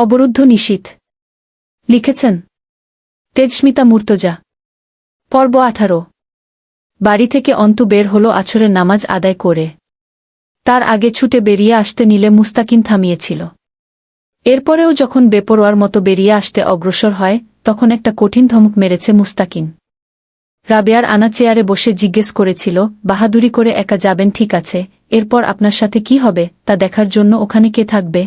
অবরুদ্ধ নিশীথ। লিখেছেন তেজস্মিতা মুর্তজা। পর্ব 18। বাড়ি থেকে অন্তু বের হলো আছরের নামাজ আদায় করে। তার আগে ছুটে বেরিয়ে আসতে নিলে মুস্তাকিন থামিয়েছিল। এরপরেও যখন বেপরোয়ার মতো বেরিয়ে আসতে অগ্রসর হয়, তখন একটা কঠিন ধমক মেরেছে মুস্তাকিন। রাবেয়ার আনা চেয়ারে বসে জিজ্ঞেস করেছিল, বাহাদুরি করে একা যাবেন ঠিক আছে, এরপর আপনার সাথে কি হবে তা দেখার জন্য ওখানে কে থাকবে?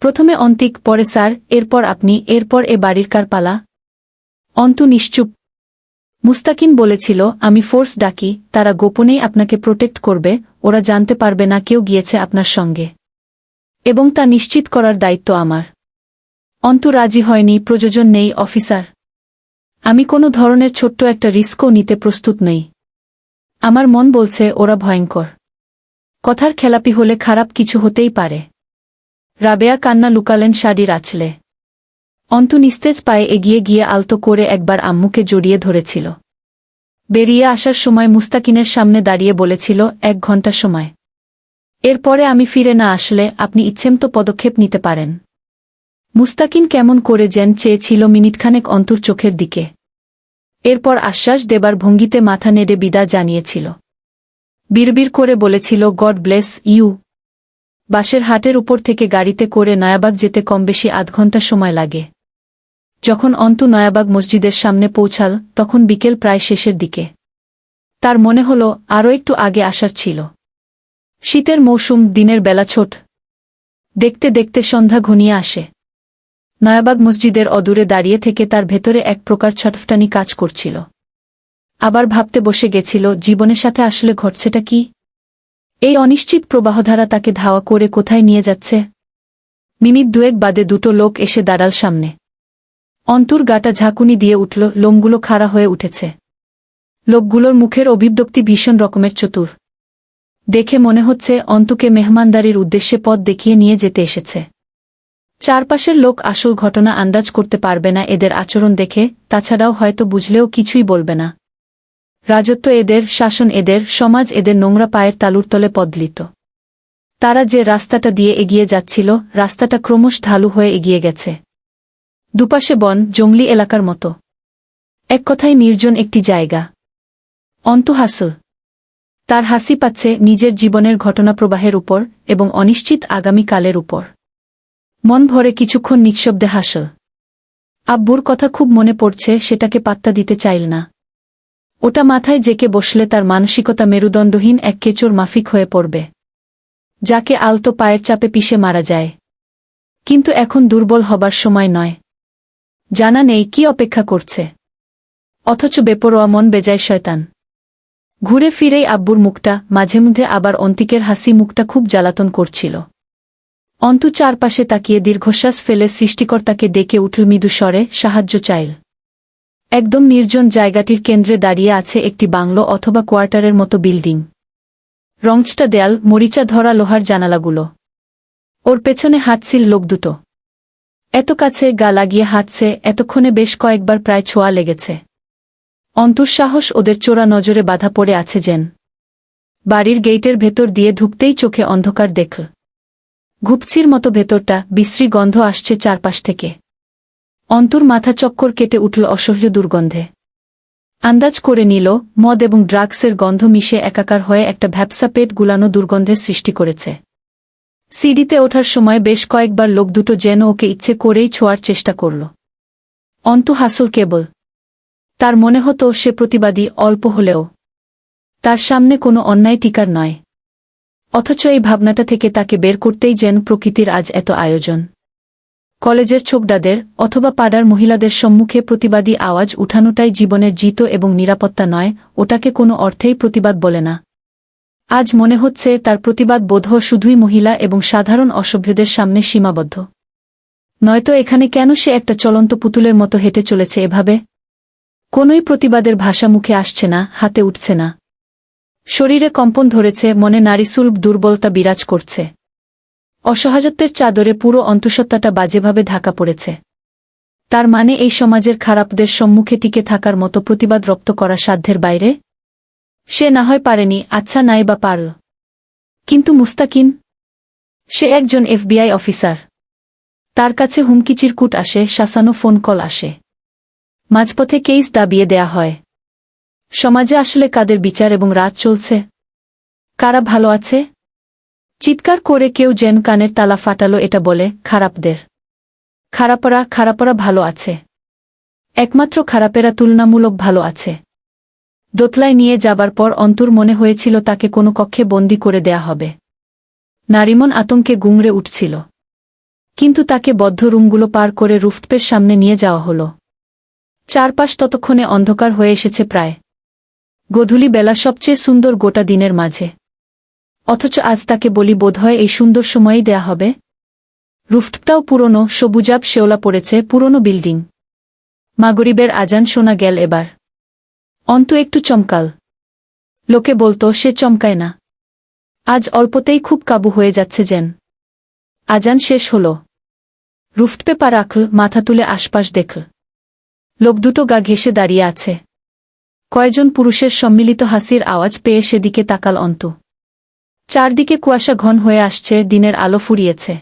প্রথমে অন্তিক, পরে স্যার, এরপর আপনি, এরপর এ বাড়ির কার পালা? অন্তু নিশ্চুপ। মুস্তাকিন বলেছিল, আমি ফোর্স ডাকি, তারা গোপনেই আপনাকে প্রোটেক্ট করবে, ওরা জানতে পারবে না কেউ গিয়েছে আপনার সঙ্গে। এবং তা নিশ্চিত করার দায়িত্ব আমার। অন্তু রাজি হয়নি, প্রয়োজন নেই অফিসার। আমি কোনো ধরনের ছোট্ট একটা রিস্কও নিতে প্রস্তুত নই। আমার মন বলছে ওরা ভয়ঙ্কর। কথার খেলাপি হলে খারাপ কিছু হতেই পারে। রাবেয়া কান্না লুকালেন শাড়ির আঁচলে। অন্তু নিস্তেজ পায়ে এগিয়ে গিয়ে আলতো করে একবার আম্মুকে জড়িয়ে ধরেছিল। বেরিয়ে আসার সময় মুস্তাকিনের সামনে দাঁড়িয়ে বলেছিল, 1 ঘন্টা সময়। এরপরে আমি ফিরে না আসলে আপনি ইচ্ছেমতো পদক্ষেপ নিতে পারেন। মুস্তাকিন কেমন করে যেন চেয়েছিল মিনিটখানেক অন্তুর চোখের দিকে। এরপর আশ্বাস দেবার ভঙ্গিতে মাথা নেড়ে বিদায় জানিয়েছিল। বিড়বিড় করে বলেছিল, গড ব্লেস ইউ। বাসের হাটের উপর থেকে গাড়িতে করে নয়াবাগ যেতে কমবেশি 8 ঘন্টা সময় লাগে। যখন অন্তু নয়াবাগ মসজিদের সামনে পৌঁছাল, তখন বিকেল প্রায় শেষের দিকে। তার মনে হল আরও একটু আগে আসার ছিল। শীতের মৌসুম, দিনের বেলা ছোট। দেখতে দেখতে সন্ধ্যা ঘনিয়ে আসে। নয়াবাগ মসজিদের অদূরে দাঁড়িয়ে থেকে তার ভেতরে এক প্রকার ছটফটানি কাজ করছিল। আবার ভাবতে বসে গেছিল, জীবনের সাথে আসলে ঘটছেটা কি? এই অনিশ্চিত প্রবাহধারা তাকে ধাওয়া করে কোথায় নিয়ে যাচ্ছে? মিনিট 2 বাদে 2 লোক এসে দাঁড়াল সামনে। অন্তুর গাটা ঝাঁকুনি দিয়ে উঠল, লোমগুলো খাড়া হয়ে উঠেছে। লোকগুলোর মুখের অভিব্যক্তি ভীষণ রকমের চতুর। দেখে মনে হচ্ছে অন্তুকে মেহমানদারির উদ্দেশ্যে পথ দেখিয়ে নিয়ে যেতে এসেছে। চারপাশের লোক আসল ঘটনা আন্দাজ করতে পারবে না এদের আচরণ দেখে, তাছাড়াও হয়তো বুঝলেও কিছুই বলবে না। রাজত্ব এদের, শাসন এদের, সমাজ এদের নোংরা পায়ের তালুর তলে পদলিত। তারা যে রাস্তাটা দিয়ে এগিয়ে যাচ্ছিল, রাস্তাটা ক্রমশ ঢালু হয়ে এগিয়ে গেছে। দুপাশে বন, জঙ্গলি এলাকার মতো। এক কথায় নির্জন একটি জায়গা। অন্তু হাসল। তার হাসি পাচ্ছে নিজের জীবনের ঘটনাপ্রবাহের উপর এবং অনিশ্চিত আগামীকালের উপর। মন ভরে কিছুক্ষণ নিঃশব্দে হাসল। আব্বুর কথা খুব মনে পড়ছে, সেটাকে পাত্তা দিতে চাইল না। ওটা মাথায় জেকে বসলে তার মানসিকতা মেরুদণ্ডহীন এক কেঁচোর মাফিক হয়ে পড়বে, যাকে আলতো পায়ের চাপে পিষে মারা যায়। কিন্তু এখন দুর্বল হবার সময় নয়। জানা নেই কি অপেক্ষা করছে। অথচ বেপরোয়া মন বেজায় শয়তান। ঘুরে ফিরেই আব্বুর মুখটা, মাঝেমধ্যে আবার অন্তিকের হাসি মুখটা খুব জ্বালাতন করছিল। অন্তু চারপাশে তাকিয়ে দীর্ঘশ্বাস ফেলে সৃষ্টিকর্তাকে ডেকে উঠল মৃদু স্বরে, সাহায্য চাইল। একদম নির্জন জায়গাটির কেন্দ্রে দাঁড়িয়ে আছে একটি বাংলো অথবা কোয়ার্টারের মতো বিল্ডিং। রংচটা দেয়াল, মরিচা ধরা লোহার জানালাগুলো। ওর পেছনে হাঁটছিল লোক দুটো। এত কাছে গা লাগিয়ে হাঁটছে, এতক্ষণে বেশ কয়েকবার প্রায় ছোঁয়া লেগেছে। অন্তুর সাহস ওদের চোরা নজরে বাধা পড়ে আছে যেন। বাড়ির গেইটের ভেতর দিয়ে ঢুকতেই চোখে অন্ধকার দেখল। ঘুপচির মতো ভেতরটা, বিশ্রী গন্ধ আসছে চারপাশ থেকে। অন্তুর মাথা চক্কর কেটে উঠল অসহ্য দুর্গন্ধে। আন্দাজ করে নিল, মদ এবং ড্রাগসের গন্ধ মিশে একাকার হয়ে একটা ভ্যাপসা পেট গুলানো দুর্গন্ধের সৃষ্টি করেছে। সিঁড়িতে ওঠার সময় বেশ কয়েকবার লোক দুটো যেন ওকে ইচ্ছে করেই ছোঁয়ার চেষ্টা করল। অন্তু হাসল কেবল। তার মনে হতো সে প্রতিবাদী, অল্প হলেও। তার সামনে কোনো অন্যায় টিকার নয়। অথচ এই ভাবনাটা থেকে তাকে বের করতেই যেন প্রকৃতির আজ এত আয়োজন। কলেজের ছোকদাদের অথবা পাড়ার মহিলাদের সম্মুখে প্রতিবাদী আওয়াজ উঠানোটাই জীবনের জিত এবং নিরাপত্তা নয়, ওটাকে কোনো অর্থেই প্রতিবাদ বলে না। আজ মনে হচ্ছে তার প্রতিবাদ বোধহয় শুধুই মহিলা এবং সাধারণ অসভ্যদের সামনে সীমাবদ্ধ। নয়তো এখানে কেন সে একটা চলন্ত পুতুলের মতো হেঁটে চলেছে এভাবে? কোনোই প্রতিবাদের ভাষা মুখে আসছে না, হাতে উঠছে না। শরীরে কম্পন ধরেছে, মনে নারীসুলভ দুর্বলতা বিরাজ করছে। অসহায়ত্বের চাদরে পুরো অন্তঃসত্ত্বাটা বাজেভাবে ঢাকা পড়েছে। তার মানে এই সমাজের খারাপদের সম্মুখে টিকে থাকার মতো প্রতিবাদ রপ্ত করা সাধ্যের বাইরে? সে না হয় পারেনি, আচ্ছা নাই বা পারল। কিন্তু মুস্তাকিন? সে একজন FBI অফিসার। তার কাছে হুমকি চিরকুট আসে, শাসানো ফোন কল আসে। মাঝপথে কেস দাবিয়ে দেয়া হয়। সমাজে আসলে কাদের বিচার এবং রাত চলছে? কারা ভালো আছে? চিৎকার করে কেউ যেন কানের তালা ফাটালো এটা বলে, খারাপদের। খারাপরা ভালো আছে। একমাত্র খারাপেরা তুলনামূলক ভালো আছে। দোতলায় নিয়ে যাবার পর অন্তুর মনে হয়েছিল তাকে কোনো কক্ষে বন্দি করে দেয়া হবে। নারিমন আতঙ্কে গুমড়ে উঠছিল। কিন্তু তাকে বদ্ধ রুমগুলো পার করে রুফটপের সামনে নিয়ে যাওয়া হলো। চারপাশ ততক্ষণে অন্ধকার হয়ে এসেছে প্রায়। গোধূলি বেলা সবচেয়ে সুন্দর গোটা দিনের মাঝে। অথচ আজ তাকে বলি বোধহয় এই সুন্দর সময়েই দেয়া হবে। রুফটপটাও পুরনো, সবুজাব শেওলা পড়েছে, পুরনো বিল্ডিং। মাগরিবের আজান শোনা গেল এবার। অন্তু একটু চমকাল। লোকে বলতো সে চমকায় না। আজ অল্পতেই খুব কাবু হয়ে যাচ্ছে যেন। আজান শেষ হল। রুফটপে পা রাখল, মাথা তুলে আশপাশ দেখল। লোক দুটো গা ঘেঁষে দাঁড়িয়ে আছে। কয়েকজন পুরুষের সম্মিলিত হাসির আওয়াজ পেয়ে সেদিকে তাকাল অন্তু। চারদিকে কুয়াশা ঘন হয়ে আসছে, দিনের আলো ফুরিয়েছে।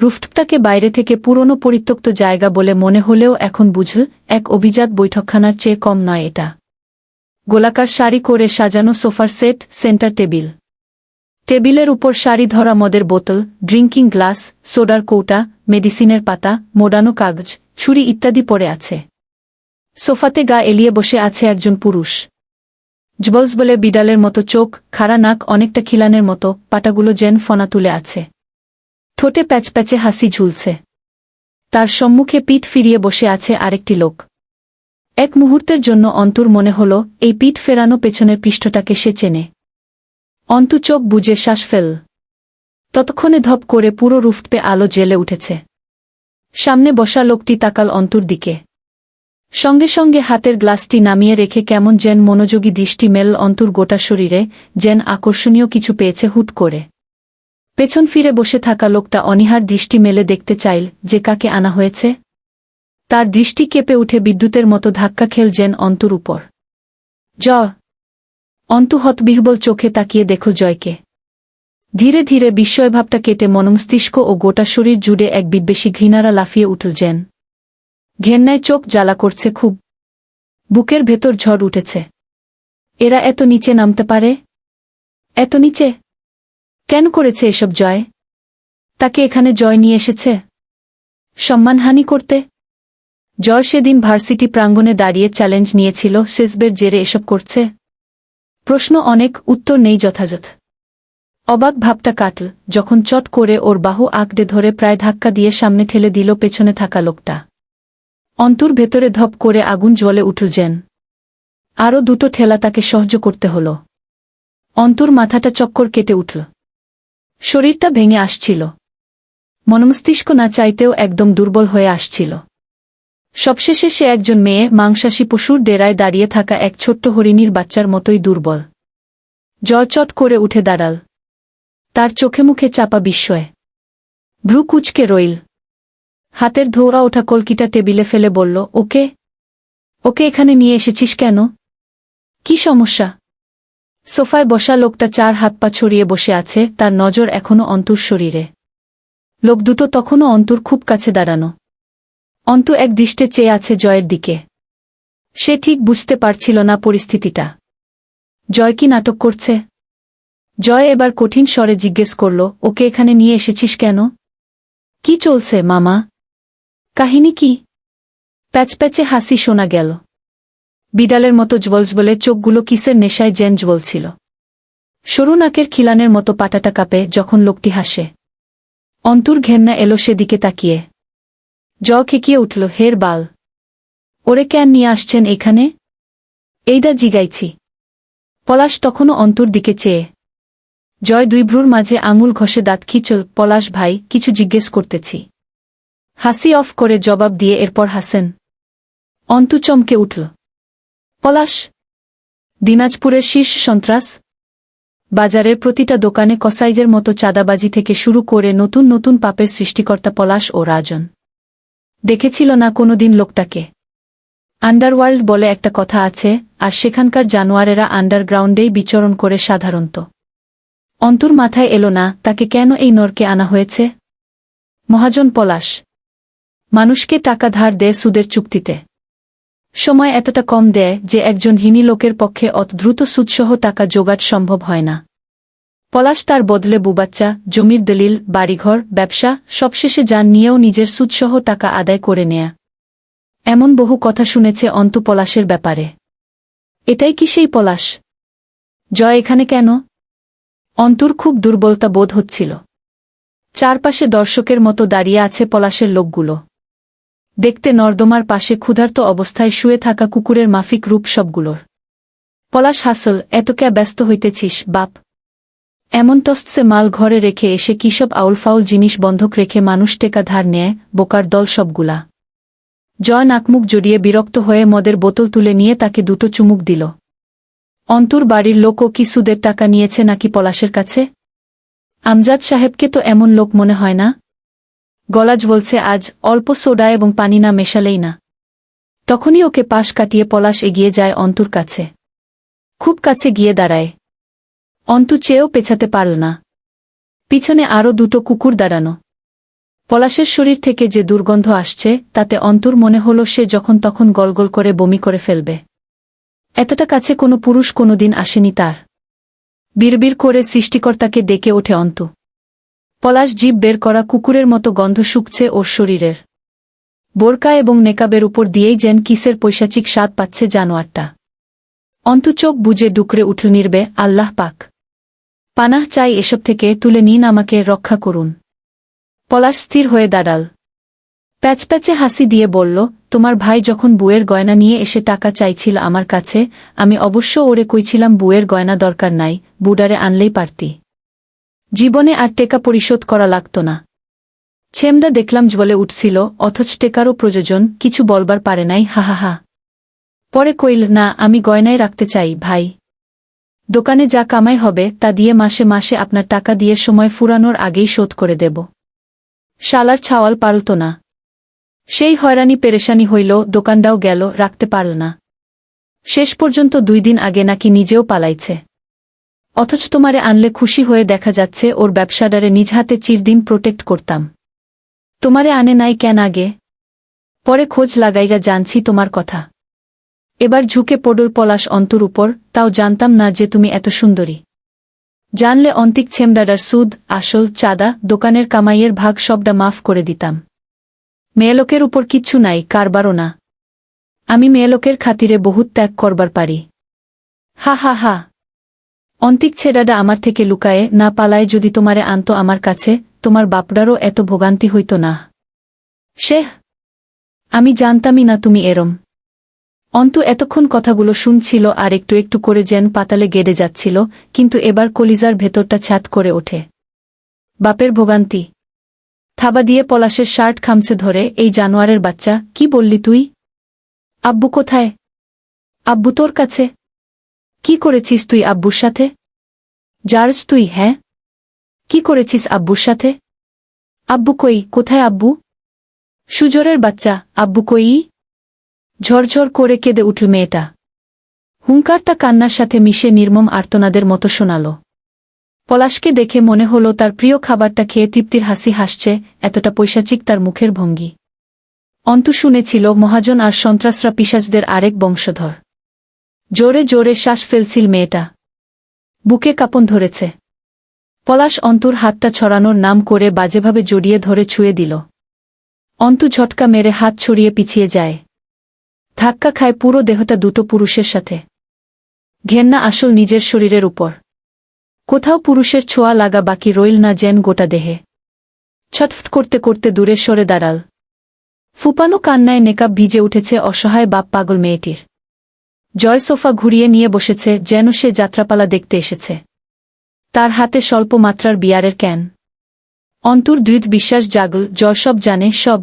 রুফটপটাকে বাইরে থেকে পুরনো পরিত্যক্ত জায়গা বলে মনে হলেও এখন বুঝল এক অভিজাত বৈঠকখানার চেয়ে কম নয় এটা। গোলাকার সারি করে সাজানো সোফার সেট, সেন্টার টেবিল। টেবিলের উপর সারি ধরা মদের বোতল, ড্রিঙ্কিং গ্লাস, সোডার কৌটা, মেডিসিনের পাতা, মোড়ানো কাগজ, ছুরি ইত্যাদি পড়ে আছে। সোফাতে গা এলিয়ে বসে আছে একজন পুরুষ। জবলস বলে বিড়ালের মতো চোখ, খাড়া নাক, অনেকটা খিলানের মতো, পাটাগুলো যেন ফনা তুলে আছে। ঠোঁটে প্যাচপ্যাচে হাসি ঝুলছে। তার সম্মুখে পিঠ ফিরিয়ে বসে আছে আরেকটি লোক। এক মুহূর্তের জন্য অন্তুর মনে হল এই পিঠ ফেরানো পেছনের পৃষ্ঠটাকে সে চেনে। অন্তু চোখ বুজে শ্বাস ফেল। ততক্ষণে ধপ করে পুরো রুফটপে আলো জ্বেলে উঠেছে। সামনে বসা লোকটি তাকাল অন্তুর দিকে। সঙ্গে সঙ্গে হাতের গ্লাসটি নামিয়ে রেখে কেমন যেন মনোযোগী দৃষ্টি মেলল অন্তুর গোটা শরীরে, যেন আকর্ষণীয় কিছু পেয়েছে হুট করে। পেছন ফিরে বসে থাকা লোকটা অনীহার দৃষ্টি মেলে দেখতে চাইল যে কাকে আনা হয়েছে। তার দৃষ্টি কেঁপে উঠে বিদ্যুতের মতো ধাক্কা খেল যেন অন্তুর উপর। অন্তু হতবিহ্বল চোখে তাকিয়ে দেখল জয়কে। ধীরে ধীরে বিস্ময়ভাবটা কেটে মনমস্তিষ্ক ও গোটা শরীর জুড়ে এক বিদ্বেষী ঘৃণারা লাফিয়ে উঠল যেন। ঘেন্নায় চোখ জ্বালা করছে খুব। বুকের ভেতর ঝড় উঠেছে। এরা এত নিচে নামতে পারে? এত নিচে কেন করেছে এসব জয়? তাকে এখানে জয় নিয়ে এসেছে সম্মানহানি করতে? জয় সেদিন ভার্সিটি প্রাঙ্গণে দাঁড়িয়ে চ্যালেঞ্জ নিয়েছিল, শেষবের জেরে এসব করছে? প্রশ্ন অনেক, উত্তর নেই যথাযথ। অবাক ভাবটা কাটল যখন চট করে ওর বাহু আঁকড়ে ধরে প্রায় ধাক্কা দিয়ে সামনে ঠেলে দিল পেছনে থাকা লোকটা। অন্তুর ভেতরে ধপ করে আগুন জ্বলে উঠল যেন। আরও দুটো ঠেলা তাকে সহ্য করতে হল। অন্তুর মাথাটা চক্কর কেটে উঠল। শরীরটা ভেঙে আসছিল। মনমস্তিষ্ক না চাইতেও একদম দুর্বল হয়ে আসছিল। সবশেষে সে একজন মেয়ে মাংসাশী পশুর ডেরায় দাঁড়িয়ে থাকা এক ছোট্ট হরিণীর বাচ্চার মতোই দুর্বল। জয় চট করে উঠে দাঁড়াল। তার চোখে মুখে চাপা বিস্ময়। ভ্রু কুঁচকে রইল। হাতের ধোয়া ওঠা কলকিটা টেবিলে ফেলে বলল, ওকে এখানে নিয়ে এসেছিস কেন? কি সমস্যা? সোফায় বসা লোকটা চার হাত পা ছড়িয়ে বসে আছে, তার নজর এখনো অন্তুর শরীরে। লোক দুটো তখনও অন্তুর খুব কাছে দাঁড়ানো। অন্তু এক দৃষ্টে চেয়ে আছে জয়ের দিকে। সে ঠিক বুঝতে পারছিল না পরিস্থিতিটা। জয় কি নাটক করছে? জয় এবার কঠিন স্বরে জিজ্ঞেস করল, ওকে এখানে নিয়ে এসেছিস কেন? কি চলছে মামা? কাহিনী কি? প্যাচপ্যাচে হাসি শোনা গেল। বিড়ালের মতো জ্বলজ্বলে চোখগুলো কিসের নেশায় যেন জ্বলছিল। সরু নাকের খিলানের মতো পাটাটা কাঁপে যখন লোকটি হাসে। অন্তুর ঘেন্না এলো সেদিকে তাকিয়ে। খেকিয়ে উঠল, হের বাল! ওরে কেন নিয়ে আসছেন এখানে? এইডা জিগাইছি। পলাশ তখনও অন্তুর দিকে চেয়ে। জয় দুই ভ্রুর মাঝে আঙুল ঘষে দাঁত খিঁচল, পলাশ ভাই, কিছু জিজ্ঞেস করতেছি। হাসি অফ করে জবাব দিয়ে এরপর হাসেন। অন্তু চমকে উঠল। পলাশ? দিনাজপুরের শীর্ষ সন্ত্রাস? বাজারের প্রতিটা দোকানে কসাইজের মতো চাঁদাবাজি থেকে শুরু করে নতুন নতুন পাপের সৃষ্টিকর্তা পলাশ ও রাজন। দেখেছিল না কোনোদিন লোকটাকে? আন্ডারওয়ার্ল্ড বলে একটা কথা আছে, আর সেখানকার জানোয়ারেরা আন্ডারগ্রাউন্ডেই বিচরণ করে সাধারণত। অন্তুর মাথায় এলো না তাকে কেন এই নরকে আনা হয়েছে। মহাজন পলাশ। মানুষকে টাকা ধার দেয় সুদের চুক্তিতে। সময় এতটা কম দেয় যে একজন ঋণী লোকের পক্ষে অত দ্রুত সুদসহ টাকা জোগাড় সম্ভব হয় না। পলাশ তার বদলে বুবাচ্চা, জমির দলিল, বাড়িঘর, ব্যবসা সবশেষে যান নিয়েও নিজের সুদসহ টাকা আদায় করে নেয়া। এমন বহু কথা শুনেছে অন্তু পলাশের ব্যাপারে। এটাই কি সেই পলাশ? জয় এখানে কেন? অন্তুর খুব দুর্বলতা বোধ হচ্ছিল। চারপাশে দর্শকের মতো দাঁড়িয়ে আছে পলাশের লোকগুলো। দেখতে নর্দমার পাশে ক্ষুধার্ত অবস্থায় শুয়ে থাকা কুকুরের মাফিক রূপ সবগুলোর। পলাশ হাসল, এত ক্যা ব্যস্ত হইতেছিস বাপ? এমন তস্তসে মাল ঘরে রেখে এসে কিসব আউলফাউল জিনিস বন্ধক রেখে মানুষ টেকা ধার নেয়, বোকার দল সবগুলা। জয় নাকমুখ জড়িয়ে বিরক্ত হয়ে মদের বোতল তুলে নিয়ে তাকে দুটো চুমুক দিল। অন্তুর বাড়ির লোকও কি সুদের টাকা নিয়েছে নাকি পলাশের কাছে? আমজাদ সাহেবকে তো এমন লোক মনে হয় না। গলাজ বলছে আজ অল্প সোডা এবং পানি না মেশালেই না। তখনই ওকে পাশ কাটিয়ে পলাশ এগিয়ে যায় অন্তুর কাছে। খুব কাছে গিয়ে দাঁড়ায়। অন্তু চেয়েও পেছাতে পারল না। পিছনে আরও দুটো কুকুর দাঁড়ানো। পলাশের শরীর থেকে যে দুর্গন্ধ আসছে তাতে অন্তুর মনে হল সে যখন তখন গলগল করে বমি করে ফেলবে। এতটা কাছে কোনো পুরুষ কোনোদিন আসেনি তার। বিড়বিড় করে সৃষ্টিকর্তাকে ডেকে ওঠে অন্তু। পলাশ জিভ বের করা কুকুরের মতো গন্ধ শুকছে ওর শরীরের। বোরকা এবং নেকাবের উপর দিয়েই যেন কিসের পৈশাচিক স্বাদ পাচ্ছে জানোয়ারটা। অন্তু চোখ বুজে ডুকরে উঠল নির্বে, আল্লাহ পাক, পানাহ চাই এসব থেকে, তুলে নিন আমাকে, রক্ষা করুন। পলাশ স্থির হয়ে দাঁড়াল। প্যাচপ্যাচে হাসি দিয়ে বলল, তোমার ভাই যখন বুয়ের গয়না নিয়ে এসে টাকা চাইছিল আমার কাছে, আমি অবশ্য ওরে কইছিলাম বুয়ের গয়না দরকার নাই, বুডারে আনলেই পারতি। জীবনে আর টেকা পরিশোধ করা লাগত না। ছেমদা দেখলাম জ্বলে উঠছিল, অথচ টেকারও প্রয়োজন, কিছু বলবার পারে নাই, হা হা হা। পরে কইল, না, আমি গয়নায় রাখতে চাই ভাই। দোকানে যা কামাই হবে তা দিয়ে মাসে মাসে আপনার টাকা দিয়ে সময় ফুরানোর আগেই শোধ করে দেব। শালার ছাওয়াল পারত না। সেই হয়রানি পেরেশানি হইল, দোকানটাও গেল, রাখতে পারল না। শেষ পর্যন্ত 2 দিন আগে নাকি নিজেও পালাইছে। অথচ তোমারে আনলে খুশি হয়ে দেখা যাচ্ছে ওর ব্যবসাডারে নিজ হাতে চিরদিন প্রোটেক্ট করতাম। তোমারে আনে নাই কেন আগে? পরে খোঁজ লাগাইয়া জানছি তোমার কথা। এবার ঝুঁকে পড়ল পলাশ অন্তুর উপর, তাও জানতাম না যে তুমি এত সুন্দরী। জানলে অন্তিক ছেমডাডার সুদ, আসল, চাঁদা, দোকানের কামাইয়ের ভাগ সবটা মাফ করে দিতাম। মেয়েলোকের উপর কিচ্ছু নাই, কারবারও না। আমি মেয়েলোকের খাতিরে বহুত ত্যাগ করবার পারি। হা হা হা। অন্তিক ছেড়াডা আমার থেকে লুকায়ে না পালায় যদি তোমারে আনতো আমার কাছে, তোমার বাপডারও এত ভোগান্তি হইত না। শেহ, আমি জানতামই না তুমি এরম। অন্তু এতক্ষণ কথাগুলো শুনছিল আর একটু একটু করে যেন পাতালে গেড়ে যাচ্ছিল, কিন্তু এবার কলিজার ভেতরটা ছাদ করে ওঠে। বাপের ভোগান্তি? থাবা দিয়ে পলাশের শার্ট খামছে ধরে, এই জানোয়ারের বাচ্চা, কি বললি তুই? আব্বু কোথায়? আব্বু তোর কাছে? কি করেছিস তুই আব্বুর সাথে? জার্জ তুই? হ্যাঁ, কি করেছিস আব্বুর সাথে? আব্বু কই? কোথায় আব্বু? সুজরের বাচ্চা, আব্বু কই? ঝরঝর করে কেঁদে উঠল মেয়েটা। হুঙ্কারটা কান্নার সাথে মিশে নির্মম আর্তনাদের মতো শোনাল। পলাশকে দেখে মনে হলো তার প্রিয় খাবারটা খেয়ে তৃপ্তির হাসি হাসছে, এতটা পৈশাচিক তার মুখের ভঙ্গি। অন্তু শুনেছিল মহাজন আর সন্ত্রাসরা পিশাচদের আরেক বংশধর। জোরে জোরে শ্বাস ফেলছিল মেয়েটা। বুকে কাঁপন ধরেছে। পলাশ অন্তুর হাতটা ছড়ানোর নাম করে বাজেভাবে জড়িয়ে ধরে ছুঁয়ে দিল। অন্তু ঝটকা মেরে হাত ছড়িয়ে পিছিয়ে যায়। ধাক্কা খায় পুরো দেহটা দুটো পুরুষের সাথে। ঘেন্না আসল নিজের শরীরের উপর। কোথাও পুরুষের ছোঁয়া লাগা বাকি রইল না যেন গোটা দেহে। ছটফট করতে করতে দূরে সরে দাঁড়াল। ফুপানো কান্নায় নেকাব ভিজে উঠেছে অসহায় বাপ পাগল মেয়েটির। জয় সোফা ঘুরিয়ে নিয়ে বসেছে যেন সে যাত্রাপালা দেখতে এসেছে। তার হাতে স্বল্প মাত্রার বিয়ারের ক্যান। অন্তুর দৃঢ় বিশ্বাস জাগল, জয় সব জানে, সব।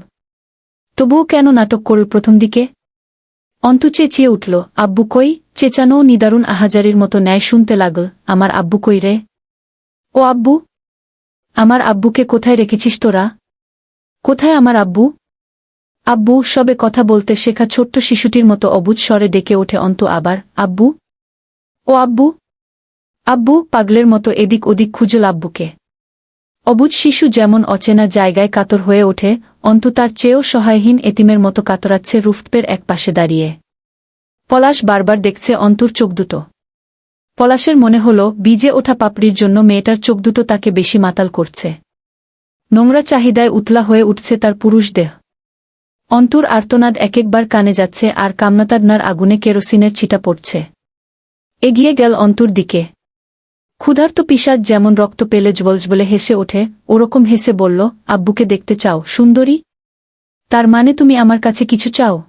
তবুও কেন নাটক করল প্রথম দিকে? অন্তু চেঁচিয়ে উঠল, আব্বু কই? চেঁচানোও নিদারুণ আহাজারির মতো ন্যায় শুনতে লাগল, আমার আব্বু কই রে? ও আব্বু? আমার আব্বুকে কোথায় রেখেছিস তোরা? কোথায় আমার আব্বু? আব্বু, সবে কথা বলতে শেখা ছোট্ট শিশুটির মতো অবুঝ স্বরে ডেকে ওঠে অন্তু আবার, আব্বু? ও আব্বু? আব্বু, পাগলের মতো এদিক ওদিক খুঁজল আব্বুকে। অবুঝ শিশু যেমন অচেনা জায়গায় কাতর হয়ে ওঠে, অন্তু তার চেয়েও সহায়হীন এতিমের মতো কাতরাচ্ছে রুফটপের এক পাশে দাঁড়িয়ে। পলাশ বারবার দেখছে অন্তুর চোখ দুটো। পলাশের মনে হল বীজে ওঠা পাপড়ির জন্য মেয়েটার চোখ দুটো তাকে বেশি মাতাল করছে। নোংরা চাহিদায় উতলা হয়ে উঠছে তার পুরুষ দেহ। অন্তুর আর্তনাদ একবার কানে যাচ্ছে আর কামনাতাড়নার আগুনে কেরোসিনের ছিটা পড়ছে। এগিয়ে গেল অন্তুর দিকে। ক্ষুধার্ত পিশাচ যেমন রক্ত পেলে জ্বলজ্বলে হেসে ওঠে, ওরকম হেসে বলল, আব্বুকে দেখতে চাও সুন্দরী? তার মানে তুমি আমার কাছে কিছু চাও?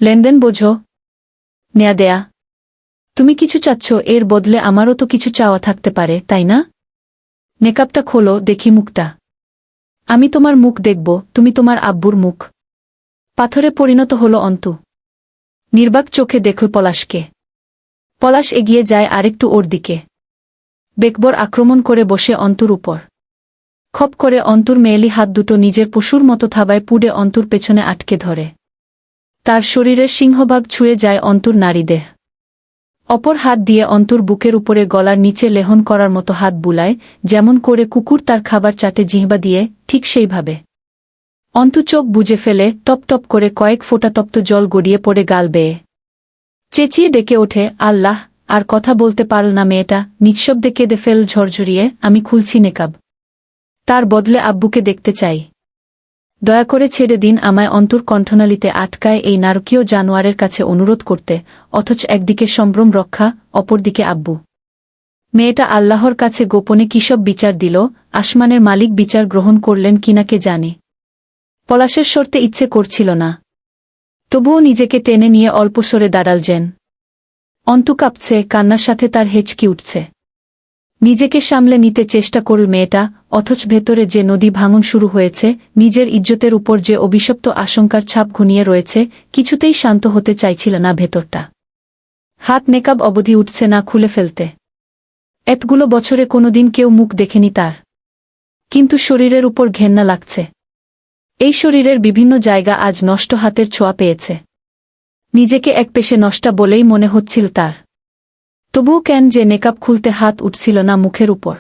লেনদেন বোঝো? নেয়া দেয়া? তুমি কিছু চাচ্ছ, এর বদলে আমারও তো কিছু চাওয়া থাকতে পারে, তাই না? নেকাবটা খোলো, দেখি মুখটা। আমি তোমার মুখ দেখব, তুমি তোমার আব্বুর মুখ। পাথরে পরিণত হল অন্তু। নির্বাক চোখে দেখল পলাশকে। পলাশ এগিয়ে যায় আরেকটু ওর দিকে। বেকবর আক্রমণ করে বসে অন্তুর উপর। খপ করে অন্তুর মেয়েলি হাত দুটো নিজের পশুর মতো থাবায় পুড়ে অন্তুর পেছনে আটকে ধরে। তার শরীরের সিংহভাগ ছুঁয়ে যায় অন্তুর নারীদেহ। অপর হাত দিয়ে অন্তুর বুকের উপরে গলার নিচে লেহন করার মতো হাত বুলায়, যেমন করে কুকুর তার খাবার চাটে জিহ্বা দিয়ে, ঠিক সেইভাবে। অন্তু চোখ বুজে ফেলে, টপ টপ করে কয়েক ফোঁটা তপ্ত জল গড়িয়ে পড়ে গাল বেয়ে। চেঁচিয়ে ডেকে ওঠে, আল্লাহ! আর কথা বলতে পারল না মেয়েটা, নিঃশব্দে কেঁদে ফেল ঝরঝরিয়ে, আমি খুলছি নেকাব। তার বদলে আব্বুকে দেখতে চাই। দয়া করে ছেড়ে দিন আমায়। অন্তুর কণ্ঠনালীতে আটকায় এই নারকীয় জানোয়ারের কাছে অনুরোধ করতে, অথচ একদিকে সম্ভ্রম রক্ষা, অপরদিকে আব্বু। মেয়েটা আল্লাহর কাছে গোপনে কিসব বিচার দিল, আসমানের মালিক বিচার গ্রহণ করলেন কিনা কে জানে। পলাশের সরতে ইচ্ছে করছিল না। তবুও নিজেকে টেনে নিয়ে অল্প সরে দাঁড়াল যেন। অন্তু কাঁপছে, কান্নার সাথে তার হেঁচকি উঠছে। নিজেকে সামলে নিতে চেষ্টা করল মেয়েটা, অথচ ভেতরে যে নদী ভাঙন শুরু হয়েছে, নিজের ইজ্জতের উপর যে অভিশপ্ত আশঙ্কার ছাপ ঘনিয়ে রয়েছে, কিছুতেই শান্ত হতে চাইছিল না ভেতরটা। হাত নেকাব অবধি উঠছে না খুলে ফেলতে। এতগুলো বছরে কোনোদিন কেউ মুখ দেখেনি তার। কিন্তু শরীরের উপর ঘেন্না লাগছে। এই শরীরের বিভিন্ন জায়গা আজ নষ্ট হাতের ছোঁয়া পেয়েছে। নিজেকে এক পেশে নষ্টা বলেই মনে হচ্ছিল তার। তবুও কেন যে নেকাব খুলতে হাত উঠছিল না মুখের উপর।